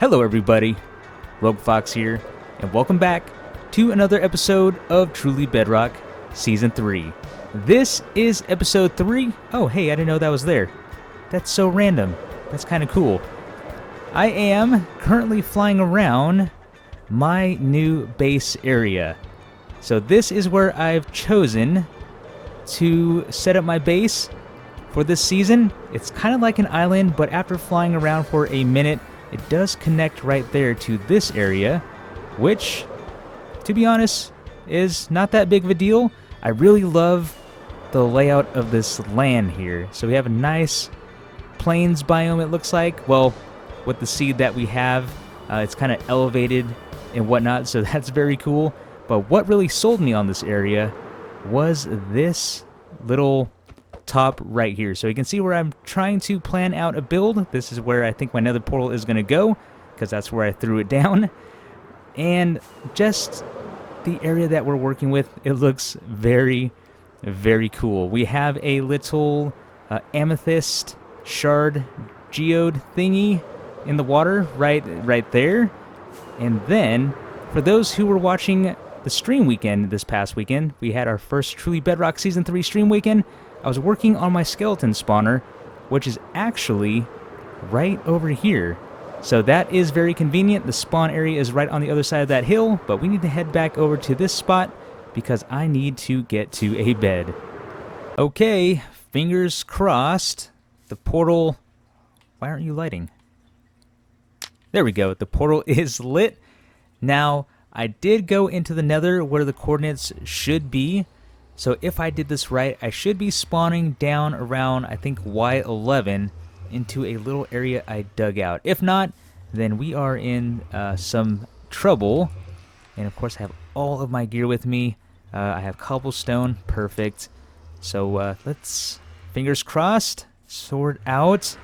Hello everybody, Rogue Fox here, and welcome back to another episode of Truly Bedrock Season 3. This is episode 3. Oh hey, I didn't know that was there. That's so random. That's kind of cool. I am currently flying around my new base area. So this is where I've chosen to set up my base for this season. It's kind of like an island, but after flying around for a minute, it does connect right there to this area, which, to be honest, is not that big of a deal. I really love the layout of this land here. So we have a nice plains biome, it looks like. Well, with the seed that we have, it's kind of elevated and whatnot, so that's very cool. But what really sold me on this area was this little top right here. So you can see where I'm trying to plan out a build. This is where I think my Nether Portal is going to go, because that's where I threw it down. And just the area that we're working with, it looks very, very cool. We have a little amethyst shard geode thingy in the water right there. And then, for those who were watching the stream weekend this past weekend, we had our first Truly Bedrock Season 3 stream weekend. I was working on my skeleton spawner, which is actually right over here. So that is very convenient. The spawn area is right on the other side of that hill, but we need to head back over to this spot because I need to get to a bed. Okay, fingers crossed. The portal... Why aren't you lighting? There we go. The portal is lit. Now, I did go into the nether where the coordinates should be. So if I did this right, I should be spawning down around, I think, Y11 into a little area I dug out. If not, then we are in some trouble. And of course, I have all of my gear with me. I have cobblestone, perfect. So let's, fingers crossed, sword out.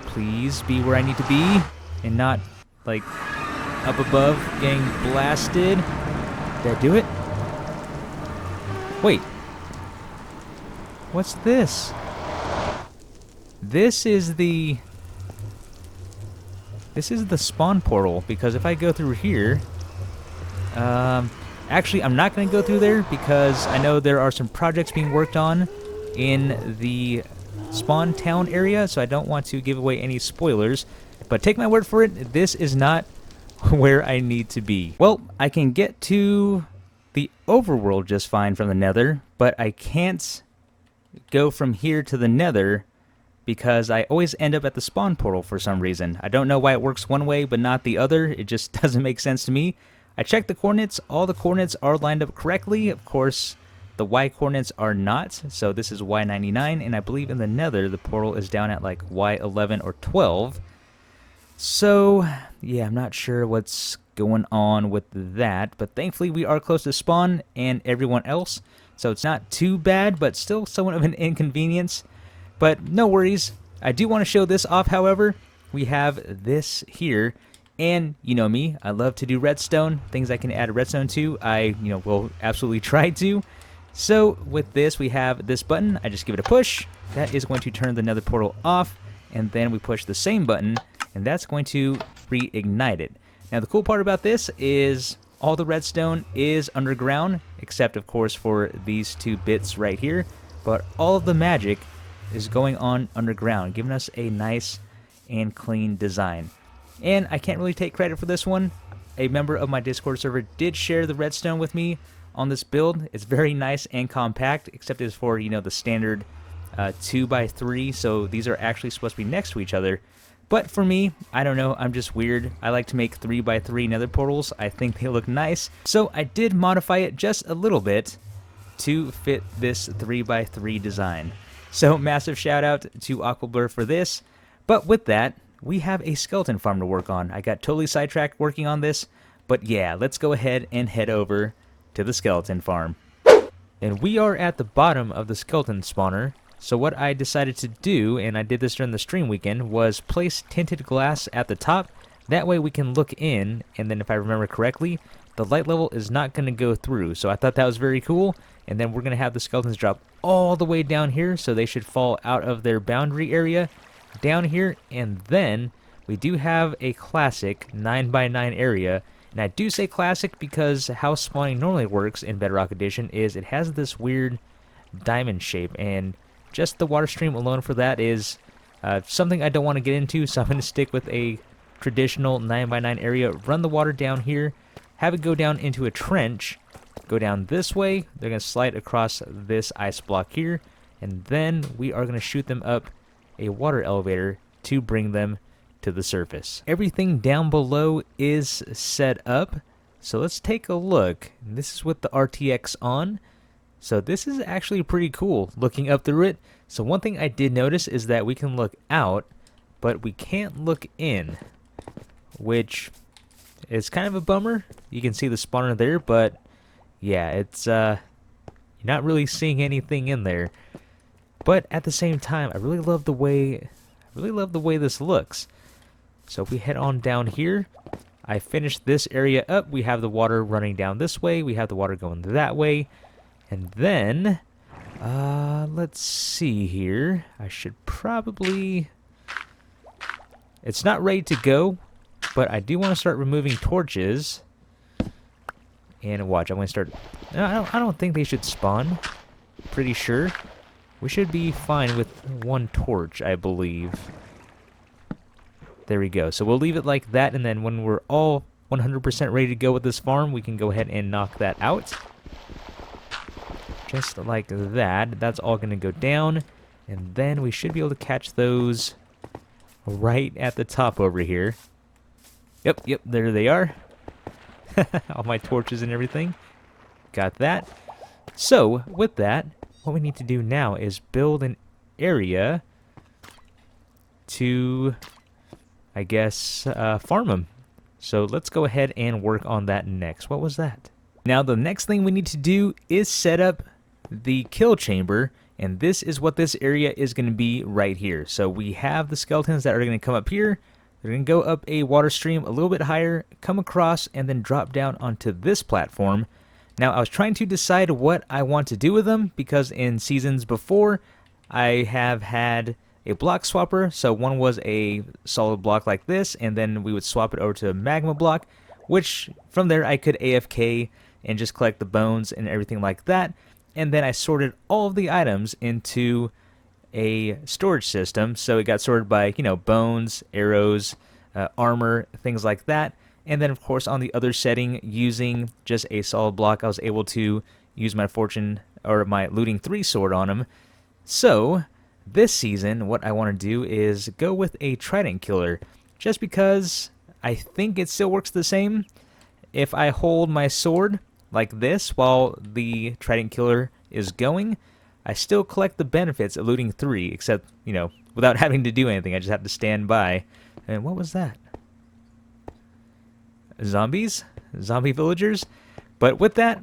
Please be where I need to be and not, like, up above getting blasted. Did I do it? Wait, what's this? This is the spawn portal, because if I go through here, actually I'm not going to go through there because I know there are some projects being worked on in the spawn town area, so I don't want to give away any spoilers, but take my word for it, this is not where I need to be. Well, I can get to the overworld just fine from the nether, but I can't go from here to the nether because I always end up at the spawn portal for some reason. I don't know why it works one way but not the other. It just doesn't make sense to me. I checked the coordinates. All the coordinates are lined up correctly. Of course, the Y coordinates are not, so this is Y99, and I believe in the nether the portal is down at like Y11 or 12. So, yeah, I'm not sure what's going on with that, but thankfully we are close to spawn and everyone else, so it's not too bad, but still somewhat of an inconvenience. But no worries. I do want to show this off, however. We have this here, and you know me, I love to do redstone. Things I can add redstone to, I will absolutely try to. So with this, we have this button. I just give it a push. That is going to turn the nether portal off, and then we push the same button, and that's going to reignite it. Now the cool part about this is all the redstone is underground, except of course for these two bits right here, but all of the magic is going on underground, giving us a nice and clean design. And I can't really take credit for this one. A member of my Discord server did share the redstone with me on this build. It's very nice and compact, except it's for, the standard 2x3, so these are actually supposed to be next to each other. But for me, I don't know, I'm just weird. I like to make 3x3 nether portals. I think they look nice. So I did modify it just a little bit to fit this 3x3 design. So massive shout out to Aquablur for this. But with that, we have a skeleton farm to work on. I got totally sidetracked working on this. But yeah, let's go ahead and head over to the skeleton farm. And we are at the bottom of the skeleton spawner. So what I decided to do, and I did this during the stream weekend, was place tinted glass at the top. That way we can look in, and then if I remember correctly, the light level is not going to go through. So I thought that was very cool. And then we're going to have the skeletons drop all the way down here, so they should fall out of their boundary area down here, and then we do have a classic 9x9 area. And I do say classic because how spawning normally works in Bedrock Edition is it has this weird diamond shape, and just the water stream alone for that is something I don't want to get into, so I'm going to stick with a traditional 9x9 area, run the water down here, have it go down into a trench, go down this way, they're going to slide across this ice block here, and then we are going to shoot them up a water elevator to bring them to the surface. Everything down below is set up, so let's take a look. This is with the RTX on. So this is actually pretty cool looking up through it. So one thing I did notice is that we can look out, but we can't look in, which is kind of a bummer. You can see the spawner there, but yeah, it's you're not really seeing anything in there. But at the same time, I really love the way this looks. So if we head on down here, I finished this area up. We have the water running down this way. We have the water going that way. And then, let's see here. I should probably... It's not ready to go, but I do want to start removing torches. And watch, I'm going to start... I don't think they should spawn. Pretty sure. We should be fine with one torch, I believe. There we go. So we'll leave it like that, and then when we're all 100% ready to go with this farm, we can go ahead and knock that out. Just like that. That's all going to go down, and then we should be able to catch those right at the top over here. Yep, there they are. All my torches and everything. Got that. So, with that, what we need to do now is build an area to, I guess, farm them. So let's go ahead and work on that next. What was that? Now the next thing we need to do is set up the kill chamber, and this is what this area is going to be right here. So we have the skeletons that are going to come up here. They're going to go up a water stream a little bit higher, come across, and then drop down onto this platform. Now I was trying to decide what I want to do with them, because in seasons before I have had a block swapper. So one was a solid block like this, and then we would swap it over to a magma block, which from there I could AFK and just collect the bones and everything like that. And then I sorted all of the items into a storage system. So it got sorted by, you know, bones, arrows, armor, things like that. And then of course on the other setting, using just a solid block, I was able to use my fortune or my looting 3 sword on them. So this season, what I want to do is go with a Trident Killer, just because I think it still works the same. If I hold my sword like this while the Trident Killer is going, I still collect the benefits of looting 3, except, you know, without having to do anything. I just have to stand by. And what was that? Zombies? Zombie villagers? But with that,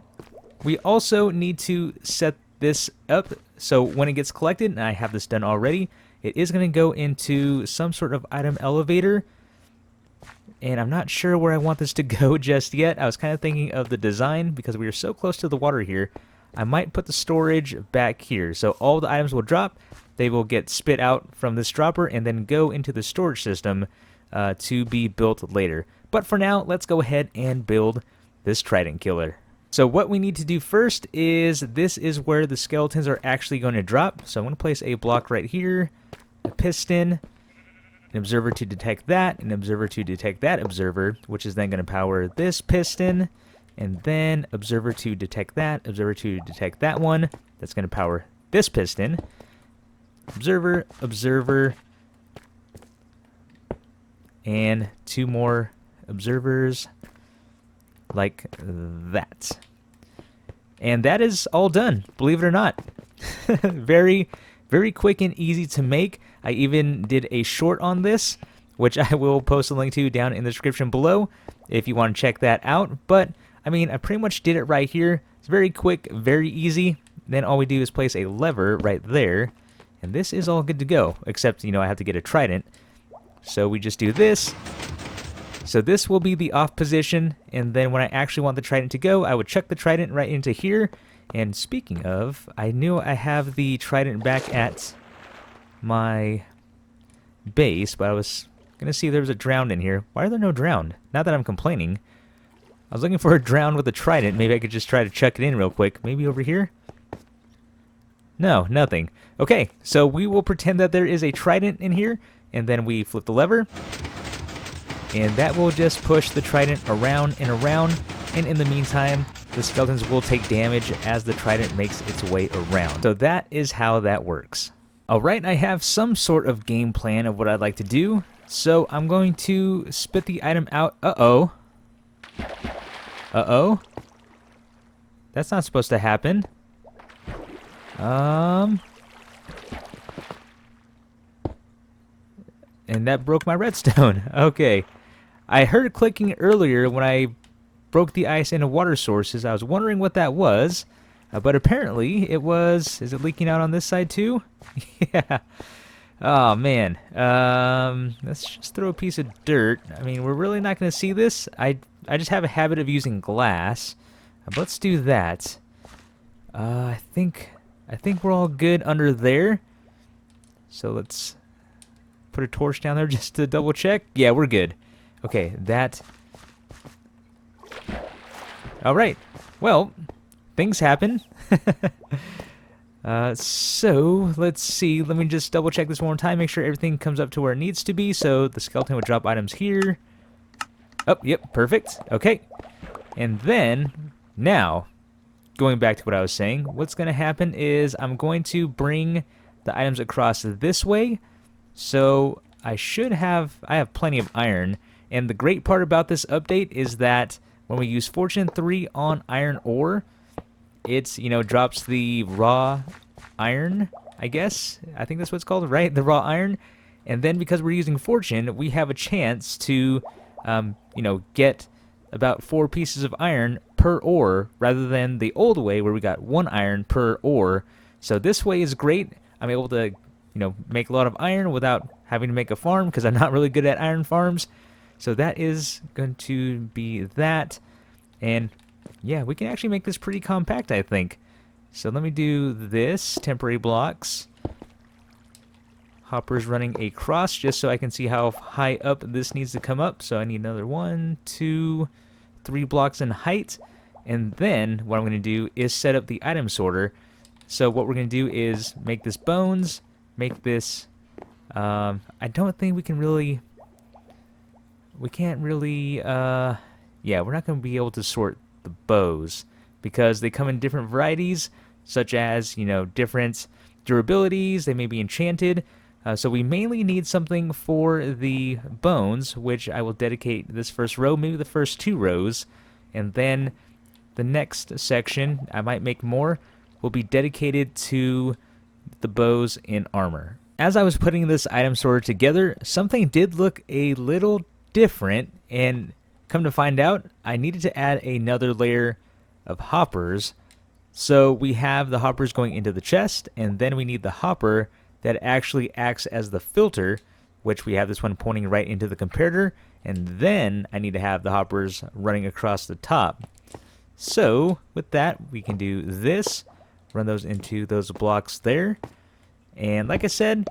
we also need to set this up. So when it gets collected, and I have this done already, it is going to go into some sort of item elevator. And I'm not sure where I want this to go just yet. I was kind of thinking of the design, because we are so close to the water here. I might put the storage back here. So all the items will drop. They will get spit out from this dropper and then go into the storage system to be built later. But for now, let's go ahead and build this Trident Killer. So what we need to do first is, this is where the skeletons are actually going to drop. So I'm going to place a block right here, a piston, an observer to detect that, an observer to detect that observer, which is then going to power this piston, and then observer to detect that, observer to detect that one. That's going to power this piston. Observer, observer, and 2 more observers like that. And that is all done, believe it or not. Very, very quick and easy to make. I even did a short on this, which I will post a link to down in the description below if you want to check that out. But I mean, I pretty much did it right here. It's very quick, very easy. Then all we do is place a lever right there, and this is all good to go, except, you know, I have to get a trident. So we just do this. So this will be the off position, and then when I actually want the trident to go, I would chuck the trident right into here. And speaking of, I knew I have the trident back at my base, but I was Gonna see if there's a drowned in here. Why are there no drowned? Not that I'm complaining. I was looking for a drowned with a trident. Maybe I could just try to chuck it in real quick. Maybe over here? No, nothing. Okay, so we will pretend that there is a trident in here, and then we flip the lever, and that will just push the trident around and around, and in the meantime, the skeletons will take damage as the trident makes its way around. So that is how that works. Alright, I have some sort of game plan of what I'd like to do, so I'm going to spit the item out. Uh-oh. Uh-oh. That's not supposed to happen. And that broke my redstone. Okay. I heard clicking earlier when I broke the ice into water sources. I was wondering what that was. But apparently it was... Is it leaking out on this side too? Yeah. Oh, man. Let's just throw a piece of dirt. I mean, we're really not going to see this. I just have a habit of using glass. But let's do that. I think we're all good under there. So let's put a torch down there just to double check. Yeah, we're good. Okay, that... Alright. Well, things happen. So, let's see. Let me just double check this one more time. Make sure everything comes up to where it needs to be. So, the skeleton would drop items here. Oh, yep, perfect. Okay. And then, now, going back to what I was saying, what's going to happen is I'm going to bring the items across this way. So, I have plenty of iron. And the great part about this update is that when we use Fortune 3 on iron ore, it's, drops the raw iron, I guess. I think that's what it's called, right? The raw iron. And then because we're using Fortune, we have a chance to, get about 4 pieces of iron per ore rather than the old way where we got 1 iron per ore. So this way is great. I'm able to, make a lot of iron without having to make a farm because I'm not really good at iron farms. So that is going to be that. And yeah, we can actually make this pretty compact, I think. So let me do this. Temporary blocks. Hopper's running across just so I can see how high up this needs to come up. So I need another 1, 2, 3 blocks in height. And then what I'm going to do is set up the item sorter. So what we're going to do is make this bones, make this... I don't think we can really... We can't really... yeah, we're not going to be able to sort the bows because they come in different varieties, such as, different durabilities. They may be enchanted. So we mainly need something for the bones, which I will dedicate this first row, maybe the first 2 rows. And then the next section, I might make more, will be dedicated to the bows in armor. As I was putting this item sorter together, something did look a little different, and come to find out, I needed to add another layer of hoppers. So we have the hoppers going into the chest, and then we need the hopper that actually acts as the filter, which we have this one pointing right into the comparator, and then I need to have the hoppers running across the top. So with that, we can do this, run those into those blocks there, and like I said,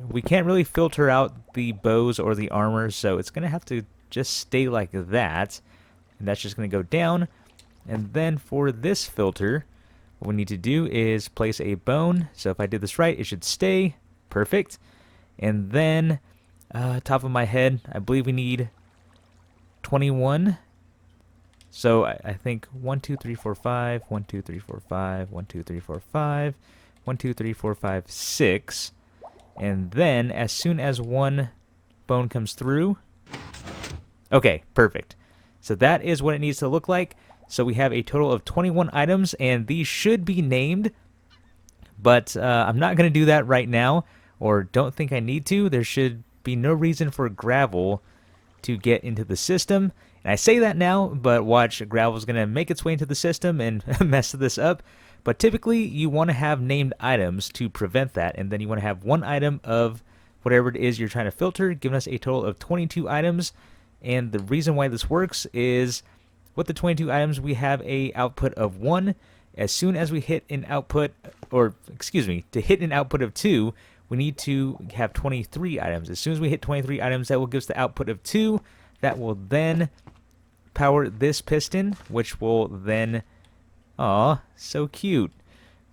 we can't really filter out the bows or the armor, so it's going to have to just stay like that, and that's just going to go down. And then for this filter, what we need to do is place a bone. So if I did this right, it should stay perfect. And then top of my head, I believe we need 21. So I think 1 2 3 4 5 1 2 3 4 5 1 2 3 4 5 1 2 3 4 5 6. And then as soon as one bone comes through, okay, perfect. So that is what it needs to look like. So we have a total of 21 items, and these should be named, but I'm not going to do that right now, or don't think I need to. There should be no reason for gravel to get into the system. And I say that now, but watch, gravel is going to make its way into the system and mess this up. But typically, you want to have named items to prevent that, and then you want to have 1 item of whatever it is you're trying to filter, giving us a total of 22 items. And the reason why this works is with the 22 items, we have a output of 1. As soon as we hit an output, or excuse me, to hit an output of 2, we need to have 23 items. As soon as we hit 23 items, that will give us the output of 2. That will then power this piston, which will then, aw, so cute,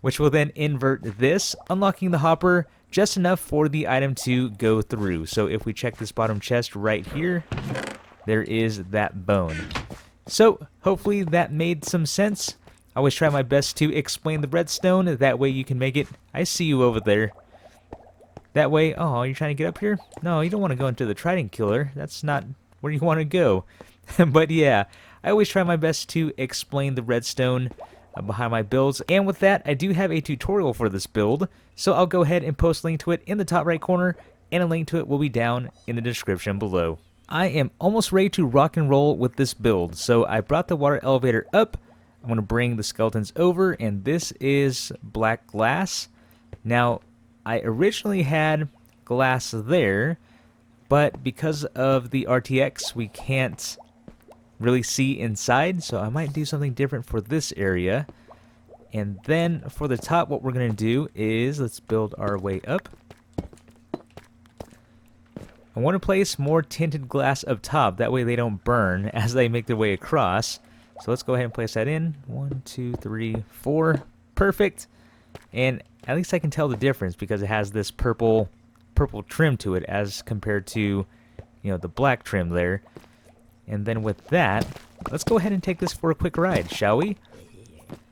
which will then invert this, unlocking the hopper just enough for the item to go through. So if we check this bottom chest right here, there is that bone. So hopefully that made some sense. I always try my best to explain the redstone, that way you can make it. I see you over there. That way, oh, you're trying to get up here? No, you don't want to go into the Trident Killer. That's not where you want to go. But yeah, I always try my best to explain the redstone behind my builds. And with that, I do have a tutorial for this build. So I'll go ahead and post a link to it in the top right corner, and a link to it will be down in the description below. I am almost ready to rock and roll with this build. So I brought the water elevator up. I'm going to bring the skeletons over, and this is black glass. Now, I originally had glass there, but because of the RTX, we can't really see inside, so I might do something different for this area. And then for the top, what we're going to do is, let's build our way up. I want to place more tinted glass up top, that way they don't burn as they make their way across. So let's go ahead and place that in. 1, 2, 3, 4. Perfect. And at least I can tell the difference because it has this purple trim to it as compared to, you know, the black trim there. And then with that, let's go ahead and take this for a quick ride, shall we?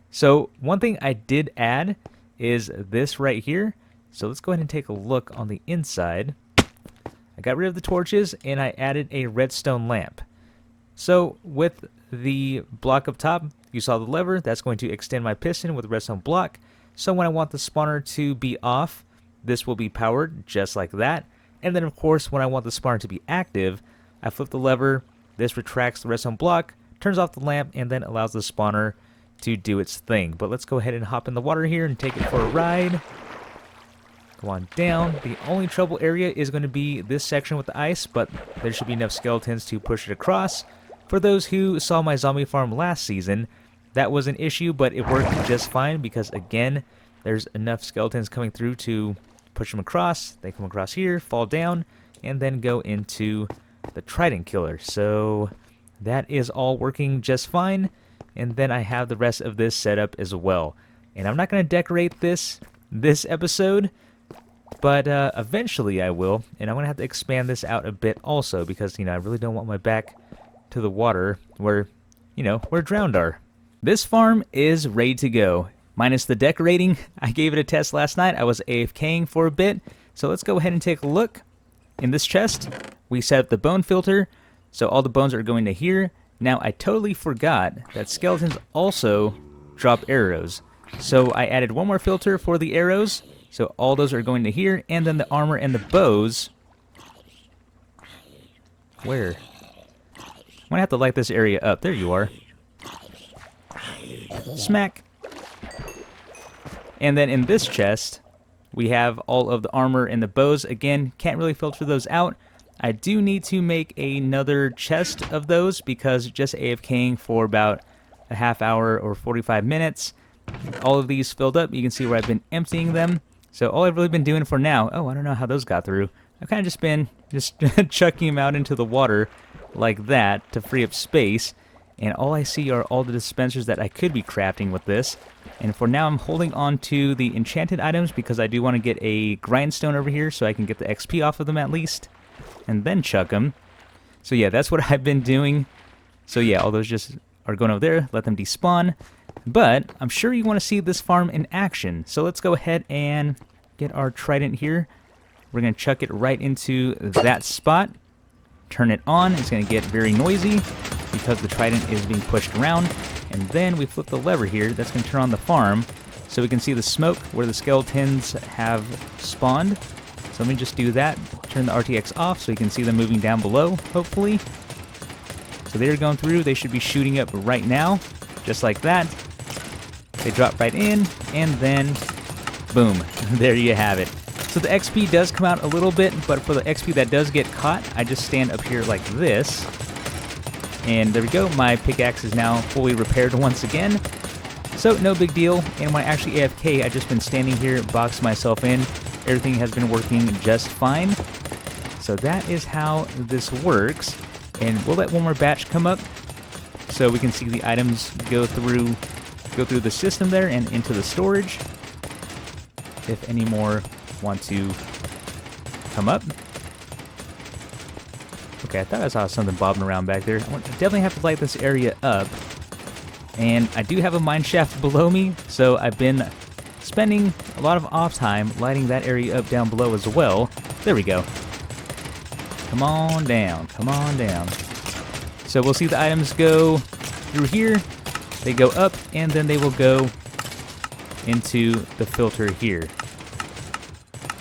So one thing I did add is this right here. So let's go ahead and take a look on the inside. I got rid of the torches and I added a redstone lamp. So with the block up top, you saw the lever, that's going to extend my piston with a redstone block. So when I want the spawner to be off, this will be powered just like that. And then of course, when I want the spawner to be active, I flip the lever, this retracts the redstone block, turns off the lamp, and then allows the spawner to do its thing. But let's go ahead and hop in the water here and take it for a ride. Go on down. The only trouble area is going to be this section with the ice, but there should be enough skeletons to push it across. For those who saw my zombie farm last season, that was an issue, but it worked just fine because, again, there's enough skeletons coming through to push them across. They come across here, fall down, and then go into the Trident Killer. So that is all working just fine. And then I have the rest of this set up as well. And I'm not going to decorate this episode, but eventually I will. And I'm going to have to expand this out a bit also because, you know, I really don't want my back to the water where, you know, where drowned are. This farm is ready to go. Minus the decorating, I gave it a test last night. I was AFKing for a bit. So let's go ahead and take a look. In this chest, we set up the bone filter. So all the bones are going to here. Now, I totally forgot that skeletons also drop arrows. So I added one more filter for the arrows. So all those are going to here. And then the armor and the bows. Where? I'm going to have to light this area up. There you are. Smack. And then in this chest, we have all of the armor and the bows. Again, can't really filter those out. I do need to make another chest of those because just AFKing for about a half hour or 45 minutes. All of these filled up. You can see where I've been emptying them. So all I've really been doing for now, oh, I don't know how those got through. I've kind of just been chucking them out into the water like that to free up space. And all I see are all the dispensers that I could be crafting with this. And for now, I'm holding on to the enchanted items because I do want to get a grindstone over here so I can get the XP off of them at least. And then chuck them. So yeah, that's what I've been doing. So yeah, all those just are going over there. Let them despawn. But I'm sure you want to see this farm in action. So let's go ahead and get our trident here. We're going to chuck it right into that spot. Turn it on. It's going to get very noisy because the trident is being pushed around. And then we flip the lever here. That's going to turn on the farm so we can see the smoke where the skeletons have spawned. So let me just do that. Turn the RTX off so you can see them moving down below, hopefully. So they're going through. They should be shooting up right now, just like that. They drop right in, and then boom, there you have it. So the XP does come out a little bit, but for the XP that does get caught, I just stand up here like this. And there we go, my pickaxe is now fully repaired once again. So no big deal, and when I actually AFK, I've just been standing here, box myself in. everything has been working just fine. So that is how this works. And we'll let one more batch come up so we can see the items go through the system there and into the storage. If any more want to come up. Okay, I thought I saw something bobbing around back there. I definitely have to light this area up. And I do have a mine shaft below me, so I've been spending a lot of off time lighting that area up down below as well. There we go. Come on down, come on down. So we'll see the items go through here. They go up, and then they will go into the filter here.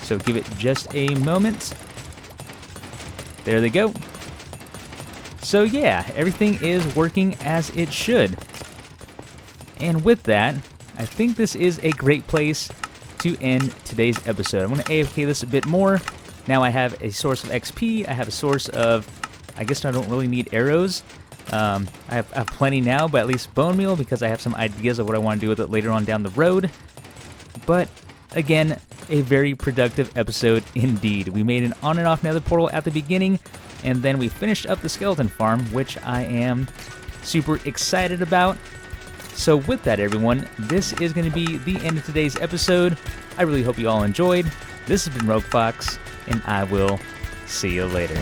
So give it just a moment. There they go. So yeah, everything is working as it should. And with that, I think this is a great place to end today's episode. I'm going to AFK this a bit more. Now I have a source of XP. I have a source of, I guess I don't really need arrows. I have plenty now, but at least bone meal, because I have some ideas of what I want to do with it later on down the road. But again, a very productive episode indeed. We made an on and off nether portal at the beginning, and then we finished up the skeleton farm, which I am super excited about. So with that, everyone, this is going to be the end of today's episode. I really hope you all enjoyed. This has been Rogue Fox, and I will see you later.